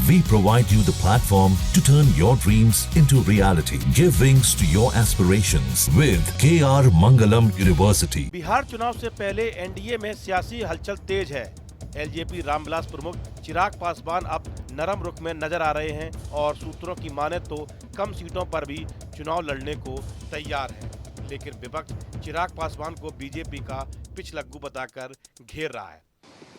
We provide you the platform to turn your dreams into reality. Give wings to your aspirations with KR Mangalam University. Bihar चुनाव से पहले NDA में सियासी हलचल तेज है। एलजेपी रामविलास प्रमुख चिराग पासवान अब नरम रुख में नजर आ रहे हैं और सूत्रों की माने तो कम सीटों पर भी चुनाव लड़ने को तैयार है। लेकिन विपक्ष चिराग पासवान को बीजेपी का पिछलग्गू बताकर घेर रहा है।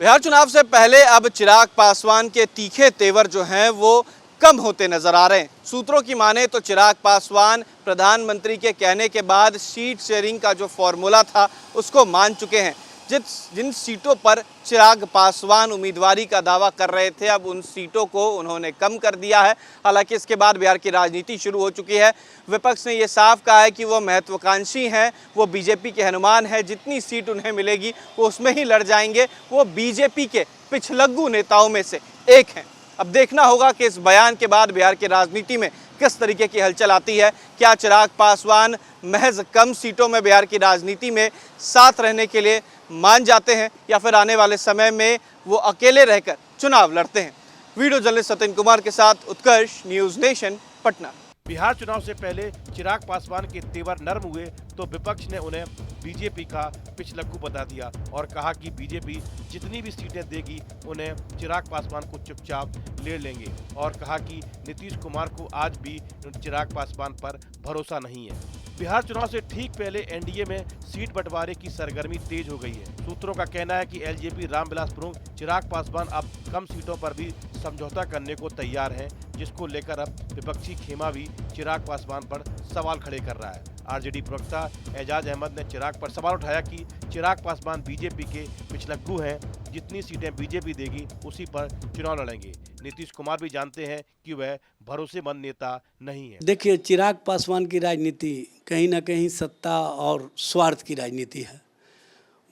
बिहार चुनाव से पहले अब चिराग पासवान के तीखे तेवर जो हैं वो कम होते नजर आ रहे हैं। सूत्रों की माने तो चिराग पासवान प्रधानमंत्री के कहने के बाद सीट शेयरिंग का जो फॉर्मूला था उसको मान चुके हैं। जिन सीटों पर चिराग पासवान उम्मीदवारी का दावा कर रहे थे, अब उन सीटों को उन्होंने कम कर दिया है। हालांकि इसके बाद बिहार की राजनीति शुरू हो चुकी है। विपक्ष ने ये साफ कहा है कि वो महत्वाकांक्षी हैं, वो बीजेपी के हनुमान हैं, जितनी सीट उन्हें मिलेगी वो उसमें ही लड़ जाएंगे। वो बीजेपी के पिछलग्गू नेताओं में से एक हैं। अब देखना होगा कि इस बयान के बाद बिहार की राजनीति में किस तरीके की हलचल आती है। क्या चिराग पासवान महज कम सीटों में बिहार की राजनीति में साथ रहने के लिए मान जाते हैं या फिर आने वाले समय में वो अकेले रहकर चुनाव लड़ते हैं। वीडियो जर्नलिस्ट सत्येंद्र कुमार के साथ उत्कर्ष, न्यूज़ नेशन, पटना। बिहार चुनाव से पहले चिराग पासवान के तेवर नरम हुए तो विपक्ष ने उन्हें बीजेपी का पिछलग्गू बता दिया और कहा कि बीजेपी जितनी भी सीटें देगी उन्हें चिराग पासवान को चुपचाप ले लेंगे और कहा कि नीतीश कुमार को आज भी चिराग पासवान पर भरोसा नहीं है। बिहार चुनाव से ठीक पहले एनडीए में सीट बंटवारे की सरगर्मी तेज हो गई है। सूत्रों का कहना है कि एलजेपी रामविलास प्रमुख चिराग पासवान अब कम सीटों पर भी समझौता करने को तैयार हैं, जिसको लेकर अब विपक्षी खेमा भी चिराग पासवान पर सवाल खड़े कर रहा है। आरजेडी प्रवक्ता एजाज अहमद ने चिराग पर सवाल उठाया कि चिराग पासवान बीजेपी के पिछलग्गू हैं, जितनी सीटें बीजेपी देगी उसी पर चुनाव लड़ेंगे। नीतीश कुमार भी जानते हैं कि वह भरोसेमंद नेता नहीं है। देखिए, चिराग पासवान की राजनीति कहीं ना कहीं सत्ता और स्वार्थ की राजनीति है।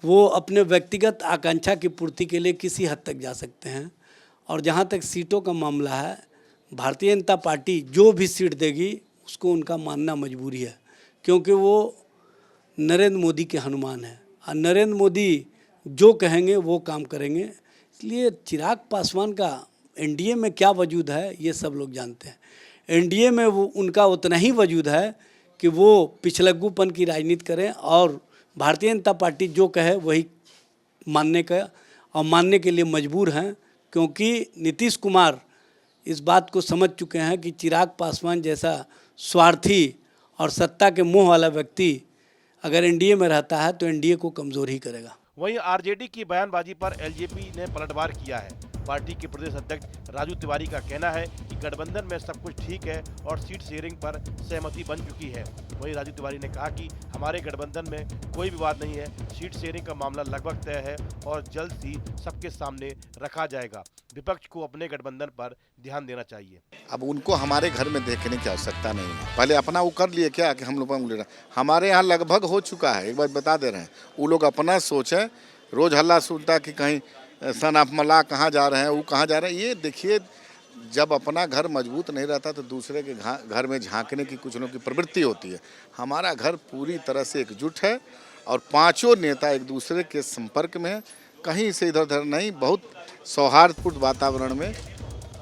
वो अपने व्यक्तिगत आकांक्षा की पूर्ति के लिए किसी हद तक जा सकते हैं और जहाँ तक सीटों का मामला है, भारतीय जनता पार्टी जो भी सीट देगी उसको उनका मानना मजबूरी है, क्योंकि वो नरेंद्र मोदी के हनुमान हैं और नरेंद्र मोदी जो कहेंगे वो काम करेंगे। इसलिए चिराग पासवान का एनडीए में क्या वजूद है ये सब लोग जानते हैं। एनडीए में वो उनका उतना ही वजूद है कि वो पिछलग्गूपन की राजनीति करें और भारतीय जनता पार्टी जो कहे वही मानने के लिए मजबूर हैं, क्योंकि नीतीश कुमार इस बात को समझ चुके हैं कि चिराग पासवान जैसा स्वार्थी और सत्ता के मोह वाला व्यक्ति अगर एनडीए में रहता है तो एनडीए को कमज़ोर ही करेगा। वहीं आरजेडी की बयानबाजी पर एलजेपी ने पलटवार किया है। पार्टी के प्रदेश अध्यक्ष राजू तिवारी का कहना है कि गठबंधन में सब कुछ ठीक है और सीट शेयरिंग पर सहमति बन चुकी है। वहीं राजू तिवारी ने कहा कि हमारे गठबंधन में कोई विवाद नहीं है, सीट शेयरिंग का मामला लगभग तय है और जल्द ही सबके सामने रखा जाएगा। विपक्ष को अपने गठबंधन पर ध्यान देना चाहिए। अब उनको हमारे घर में देखने की आवश्यकता नहीं है। पहले अपना वो कर लिए क्या कि हम लोग हमारे यहाँ लगभग हो चुका है। एक बात बता दे रहे हैं, वो लोग अपना सोचे। रोज हल्ला सुनता कि कहीं सन ऑफ मल्ला कहाँ जा रहे हैं, वो कहाँ जा रहे हैं। ये देखिए, जब अपना घर मजबूत नहीं रहता तो दूसरे के घर में झांकने की कुछ लोगों की प्रवृत्ति होती है। हमारा घर पूरी तरह से एकजुट है और पांचों नेता एक दूसरे के संपर्क में है, कहीं से इधर उधर नहीं, बहुत सौहार्दपूर्ण वातावरण में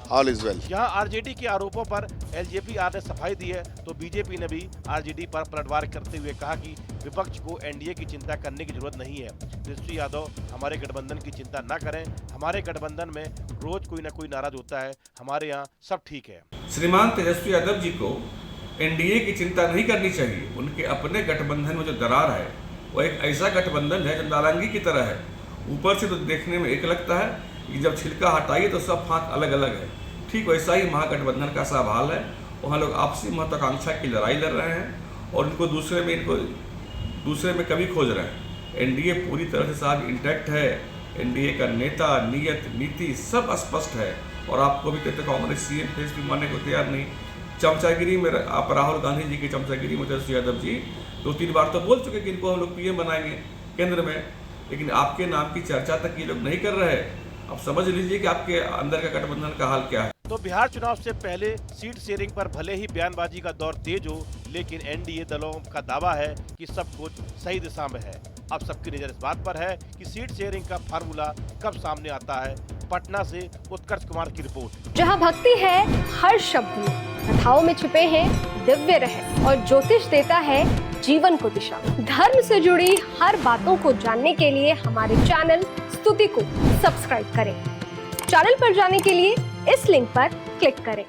ऑल इज वेल। यहाँ आरजेडी के आरोपों पर एलजेपी ने सफाई दी है तो बीजेपी ने भी आरजेडी पर पलटवार करते हुए कहा कि विपक्ष को एनडीए की चिंता करने की जरूरत नहीं है। तेजस्वी यादव हमारे गठबंधन की चिंता न करें, हमारे गठबंधन में रोज कोई न कोई नाराज होता है, हमारे यहाँ सब ठीक है। श्रीमान तेजस्वी यादव जी को एनडीए की चिंता नहीं करनी चाहिए। उनके अपने गठबंधन में जो दरार है वो एक ऐसा गठबंधन है जो नारंगी की तरह है। ऊपर से तो देखने में एक लगता है कि जब छिलका हटाइए तो सब फांक अलग अलग है। ठीक वैसा ही महागठबंधन का सब हाल है। वहाँ लोग आपसी महत्वाकांक्षा की लड़ाई लड़ रहे हैं और इनको दूसरे में कभी खोज रहे हैं। एनडीए पूरी तरह से साहब इंटैक्ट है। एनडीए का नेता, नियत, नीति सब स्पष्ट है और आपको भी कहते कांग्रेस सीएम फेस भी मानने को तैयार नहीं। चमचागिरी में आप राहुल गांधी जी की चमचागिरी में तेजस्वी यादव जी 2-3 बार तो बोल चुके कि इनको हम लोग पीएम बनाएंगे केंद्र में, लेकिन आपके नाम की चर्चा तक ये लोग नहीं कर रहे। अब समझ लीजिए कि आपके अंदर का गठबंधन का हाल क्या है। तो बिहार चुनाव से पहले सीट शेयरिंग पर भले ही बयानबाजी का दौर तेज हो, लेकिन एनडीए दलों का दावा है कि सब कुछ सही दिशा में है। अब सबकी नजर इस बात पर है कि सीट शेयरिंग का फार्मूला कब सामने आता है पटना से उत्कर्ष कुमार की रिपोर्ट। जहां भक्ति है हर शब्द में, कथाओं में छुपे हैं दिव्य रहस्य और ज्योतिष देता है जीवन को दिशा। धर्म से जुड़ी हर बातों को जानने के लिए हमारे चैनल स्तुति को सब्सक्राइब करें। चैनल पर जाने के लिए इस लिंक पर क्लिक करें।